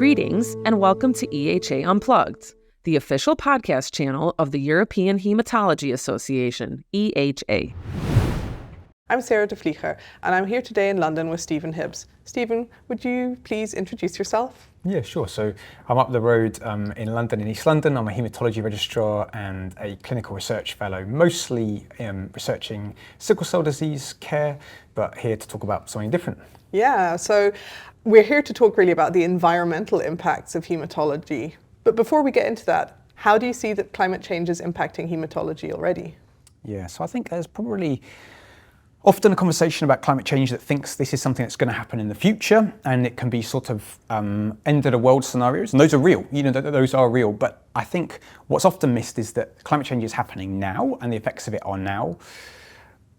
Greetings and welcome to EHA Unplugged, the official podcast channel of the European Hematology Association, EHA. I'm Sarah de Vlieger, and I'm here today in London with Stephen Hibbs. Stephen, would you please introduce yourself? Yeah, sure. So I'm up the road in London, in East London. I'm a hematology registrar and a clinical research fellow, mostly researching sickle cell disease care, but here to talk about something different. Yeah, so we're here to talk really about the environmental impacts of hematology. But before we get into that, how do you see that climate change is impacting hematology already? Yeah, so I think there's probably often a conversation about climate change that thinks this is something that's going to happen in the future, and it can be sort of end of the world scenarios, and those are real, those are real, but I think what's often missed is that climate change is happening now, and the effects of it are now.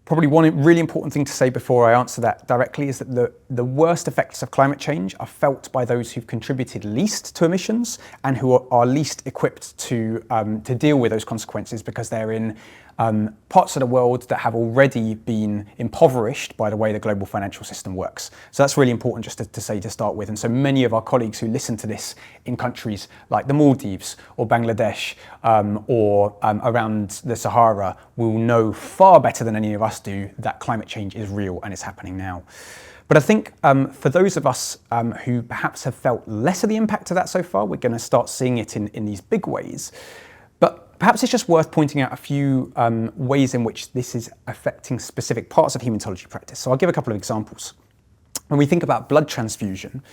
Probably one really important thing to say before I answer that directly is that the worst effects of climate change are felt by those who've contributed least to emissions and who are least equipped to deal with those consequences, because they're in parts of the world that have already been impoverished by the way the global financial system works. So that's really important just to say to start with. And so many of our colleagues who listen to this in countries like the Maldives or Bangladesh or around the Sahara will know far better than any of us do that climate change is real and it's happening now. But I think for those of us who perhaps have felt less of the impact of that so far, we're going to start seeing it in these big ways. But perhaps it's just worth pointing out a few ways in which this is affecting specific parts of hematology practice. So I'll give a couple of examples. When we think about blood transfusion,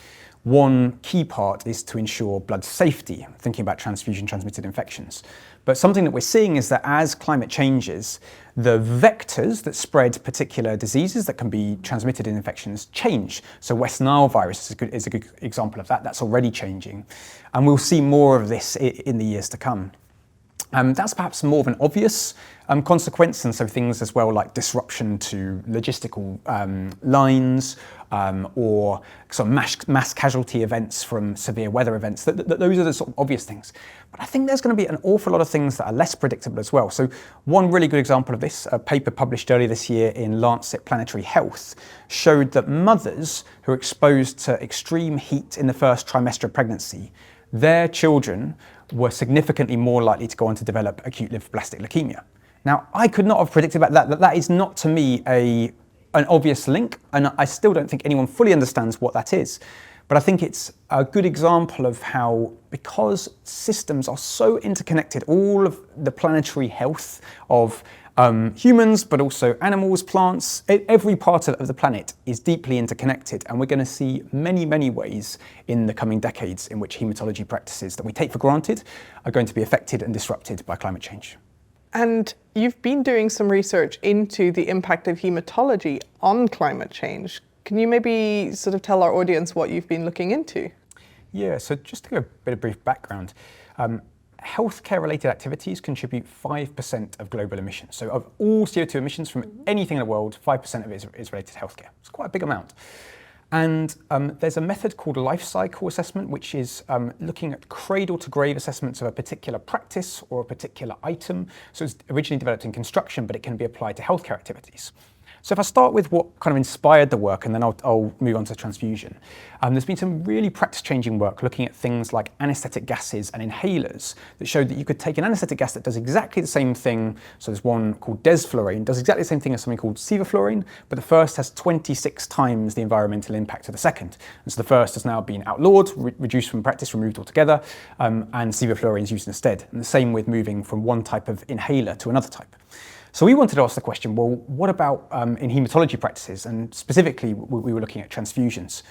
one key part is to ensure blood safety, thinking about transfusion-transmitted infections. But something that we're seeing is that as climate changes, the vectors that spread particular diseases that can be transmitted in infections change. So West Nile virus is a good example of that. That's already changing. And we'll see more of this in the years to come. That's perhaps more of an obvious consequence, and so things as well like disruption to logistical lines or sort of mass casualty events from severe weather events. Those are the sort of obvious things. But I think there's going to be an awful lot of things that are less predictable as well. So one really good example of this, a paper published earlier this year in Lancet Planetary Health, showed that mothers who are exposed to extreme heat in the first trimester of pregnancy, their children were significantly more likely to go on to develop acute lymphoblastic leukemia. Now, I could not have predicted that. That is not to me an obvious link, and I still don't think anyone fully understands what that is. But I think it's a good example of how, because systems are so interconnected, all of the planetary health of humans, but also animals, plants, every part of the planet is deeply interconnected, and we're going to see many, many ways in the coming decades in which hematology practices that we take for granted are going to be affected and disrupted by climate change. And you've been doing some research into the impact of hematology on climate change. Can you maybe sort of tell our audience what you've been looking into? Yeah, so just to give a bit of brief background, healthcare-related activities contribute 5% of global emissions. So of all CO2 emissions from anything in the world, 5% of it is related to healthcare. It's quite a big amount. And there's a method called life cycle assessment, which is looking at cradle-to-grave assessments of a particular practice or a particular item. So it's originally developed in construction, but it can be applied to healthcare activities. So if I start with what kind of inspired the work, and then I'll move on to transfusion. There's been some really practice-changing work looking at things like anesthetic gases and inhalers that showed that you could take an anesthetic gas that does exactly the same thing. So there's one called desflurane, does exactly the same thing as something called sevoflurane, but the first has 26 times the environmental impact of the second. And so the first has now been outlawed, reduced from practice, removed altogether, and sevoflurane is used instead. And the same with moving from one type of inhaler to another type. So we wanted to ask the question, well, what about in hematology practices? And specifically, we were looking at transfusions.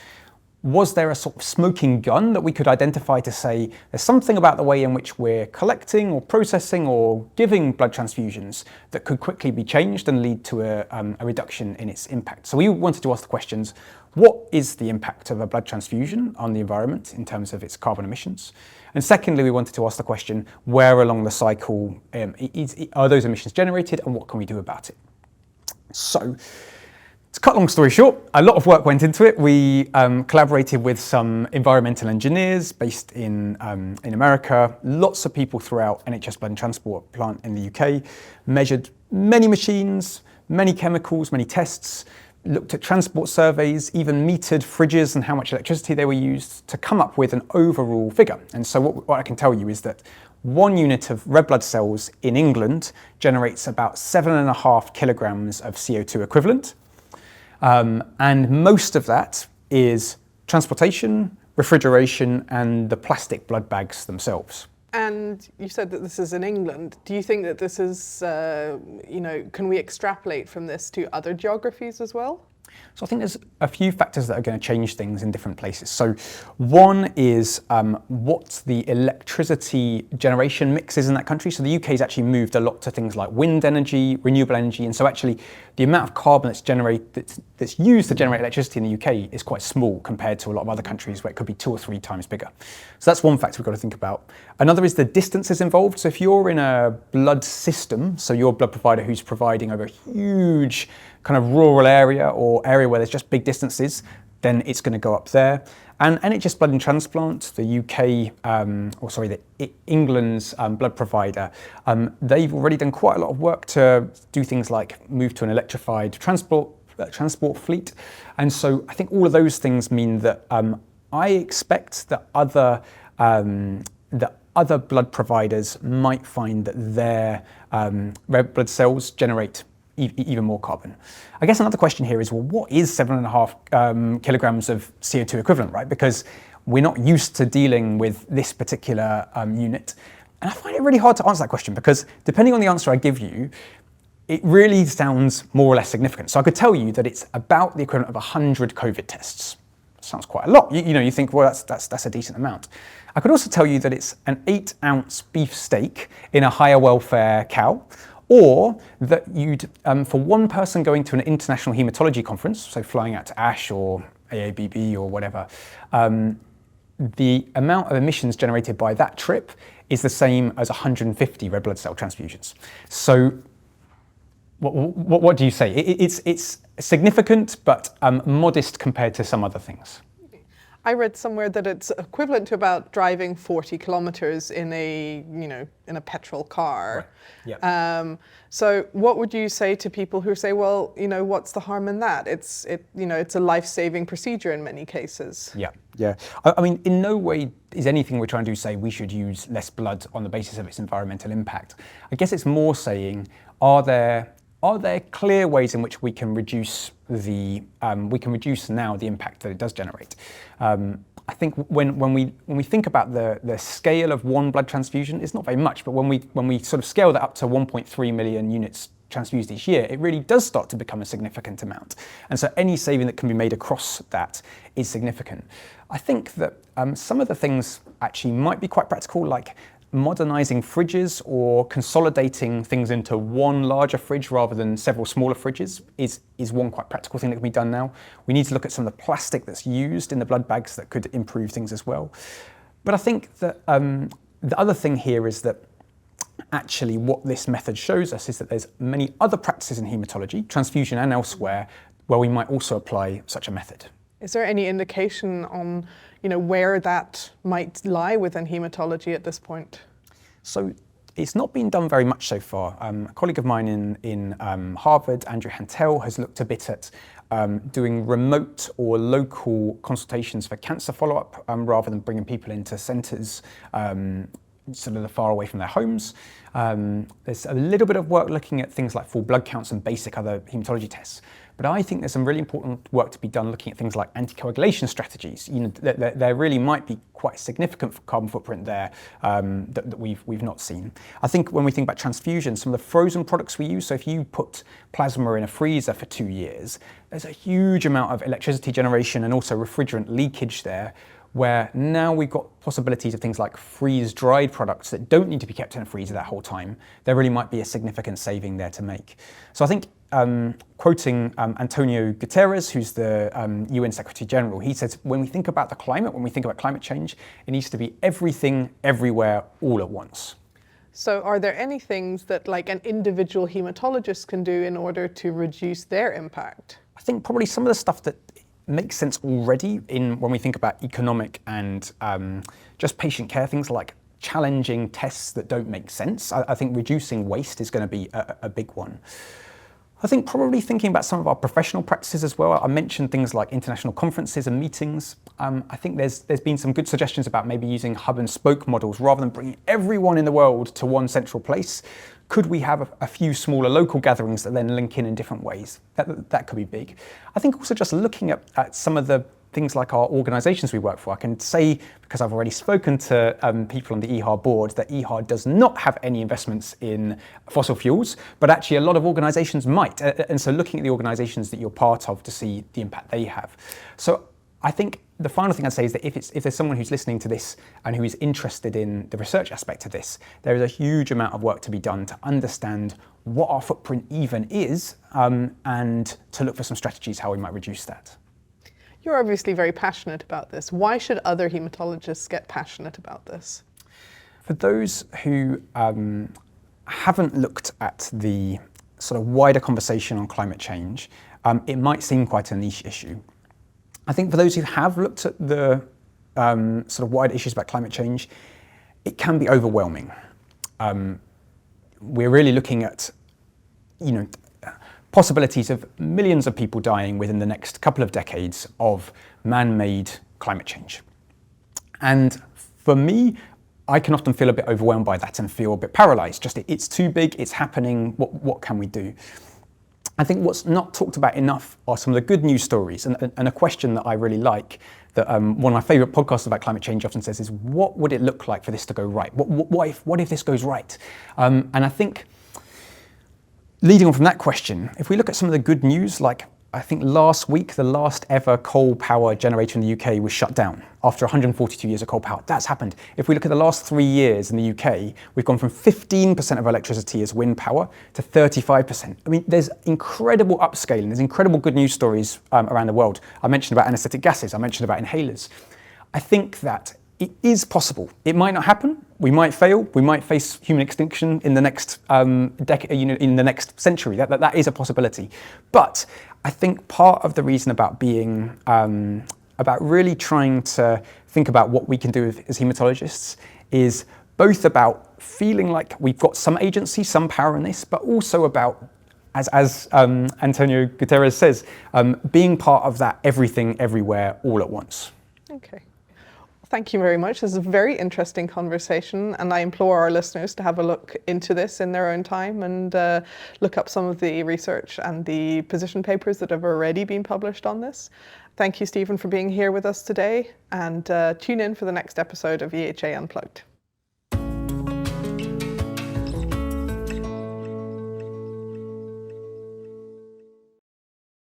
Was there a sort of smoking gun that we could identify to say there's something about the way in which we're collecting or processing or giving blood transfusions that could quickly be changed and lead to a reduction in its impact? So we wanted to ask the questions, what is the impact of a blood transfusion on the environment in terms of its carbon emissions? And secondly, we wanted to ask the question, where along the cycle are those emissions generated and what can we do about it? So, to cut a long story short, a lot of work went into it. We collaborated with some environmental engineers based in America, lots of people throughout NHS Blood and Transport plant in the UK, measured many machines, many chemicals, many tests, looked at transport surveys, even metered fridges and how much electricity they were used to come up with an overall figure. And so what I can tell you is that 1 unit of red blood cells in England generates about 7.5 kilograms of CO2 equivalent. And most of that is transportation, refrigeration, and the plastic blood bags themselves. And you said that this is in England. Do you think that this is, can we extrapolate from this to other geographies as well? So I think there's a few factors that are going to change things in different places. So one is what the electricity generation mix is in that country. So the UK has actually moved a lot to things like wind energy, renewable energy, and so actually the amount of carbon that's used to generate electricity in the UK is quite small compared to a lot of other countries where it could be 2 or 3 times bigger. So that's one factor we've got to think about. Another is the distances involved. So if you're in a blood system, so your blood provider who's providing over a huge kind of rural area or area where there's just big distances, then it's going to go up there. And NHS Blood and Transplant, the England's blood provider, they've already done quite a lot of work to do things like move to an electrified transport fleet. And so I think all of those things mean that I expect that other blood providers might find that their red blood cells generate even more carbon. I guess another question here is, well, what is 7.5 kilograms of CO2 equivalent, right? Because we're not used to dealing with this particular unit. And I find it really hard to answer that question because depending on the answer I give you, it really sounds more or less significant. So I could tell you that it's about the equivalent of 100 COVID tests. Sounds quite a lot. You think, well, that's a decent amount. I could also tell you that it's an 8-ounce beef steak in a higher welfare cow, or that you'd, for one person going to an international hematology conference, so flying out to ASH or AABB or whatever, the amount of emissions generated by that trip is the same as 150 red blood cell transfusions. So what do you say? It's significant, but modest compared to some other things. I read somewhere that it's equivalent to about driving 40 kilometers in a petrol car. Right. Yeah. So what would you say to people who say, well, what's the harm in that? It's a life-saving procedure in many cases. Yeah. I mean, in no way is anything we're trying to do say we should use less blood on the basis of its environmental impact. I guess it's more saying, are there clear ways in which we can reduce now the impact that it does generate? I think when we think about the scale of one blood transfusion, it's not very much, but when we sort of scale that up to 1.3 million units transfused each year, it really does start to become a significant amount. And so any saving that can be made across that is significant. I think that some of the things actually might be quite practical, like modernizing fridges or consolidating things into one larger fridge rather than several smaller fridges is one quite practical thing that can be done now. We need to look at some of the plastic that's used in the blood bags that could improve things as well. But I think that the other thing here is that actually what this method shows us is that there's many other practices in hematology, transfusion and elsewhere, where we might also apply such a method. Is there any indication on where that might lie within hematology at this point? So it's not been done very much so far. A colleague of mine in Harvard, Andrew Hantel, has looked a bit at doing remote or local consultations for cancer follow-up rather than bringing people into centres sort of far away from their homes. There's a little bit of work looking at things like full blood counts and basic other hematology tests. But I think there's some really important work to be done looking at things like anticoagulation strategies. There really might be quite significant carbon footprint there that we've not seen. I think when we think about transfusion, some of the frozen products we use, so if you put plasma in a freezer for 2 years, there's a huge amount of electricity generation and also refrigerant leakage there, where now we've got possibilities of things like freeze-dried products that don't need to be kept in a freezer that whole time. There really might be a significant saving there to make. So I think, quoting Antonio Guterres, who's the UN Secretary General, he says, when we think about the climate, when we think about climate change, it needs to be everything, everywhere, all at once. So are there any things that like an individual hematologist can do in order to reduce their impact? I think probably some of the stuff that makes sense already when we think about economic and just patient care, things like challenging tests that don't make sense. I think reducing waste is going to be a big one. I think probably thinking about some of our professional practices as well. I mentioned things like international conferences and meetings. I think there's been some good suggestions about maybe using hub and spoke models rather than bringing everyone in the world to one central place. Could we have a few smaller local gatherings that then link in different ways? That could be big. I think also just looking at some of the things like our organisations we work for. I can say, because I've already spoken to people on the EHAR board, that EHAR does not have any investments in fossil fuels, but actually a lot of organisations might. And so looking at the organisations that you're part of to see the impact they have. So I think the final thing I'd say is that if there's someone who's listening to this and who is interested in the research aspect of this, there is a huge amount of work to be done to understand what our footprint even is, and to look for some strategies how we might reduce that. You're obviously very passionate about this. Why should other hematologists get passionate about this? For those who haven't looked at the sort of wider conversation on climate change, it might seem quite a niche issue. I think for those who have looked at the sort of wider issues about climate change, it can be overwhelming. We're really looking at, possibilities of millions of people dying within the next couple of decades of man-made climate change. And for me, I can often feel a bit overwhelmed by that and feel a bit paralysed. Just it's too big, it's happening, what can we do? I think what's not talked about enough are some of the good news stories. And a question that I really like, that one of my favourite podcasts about climate change often says is, what would it look like for this to go right? What if this goes right? And I think, leading on from that question, if we look at some of the good news, like I think last week, the last ever coal power generator in the UK was shut down after 142 years of coal power. That's happened. If we look at the last 3 years in the UK, we've gone from 15% of electricity as wind power to 35%. I mean, there's incredible upscaling. There's incredible good news stories around the world. I mentioned about anesthetic gases. I mentioned about inhalers. I think that it is possible. It might not happen. We might fail. We might face human extinction in the next decade, in the next century. That is a possibility. But I think part of the reason about being, about really trying to think about what we can do as hematologists is both about feeling like we've got some agency, some power in this, but also about, as Antonio Guterres says, being part of that everything, everywhere, all at once. Okay. Thank you very much. This is a very interesting conversation, and I implore our listeners to have a look into this in their own time and look up some of the research and the position papers that have already been published on this. Thank you, Stephen, for being here with us today, and tune in for the next episode of EHA Unplugged.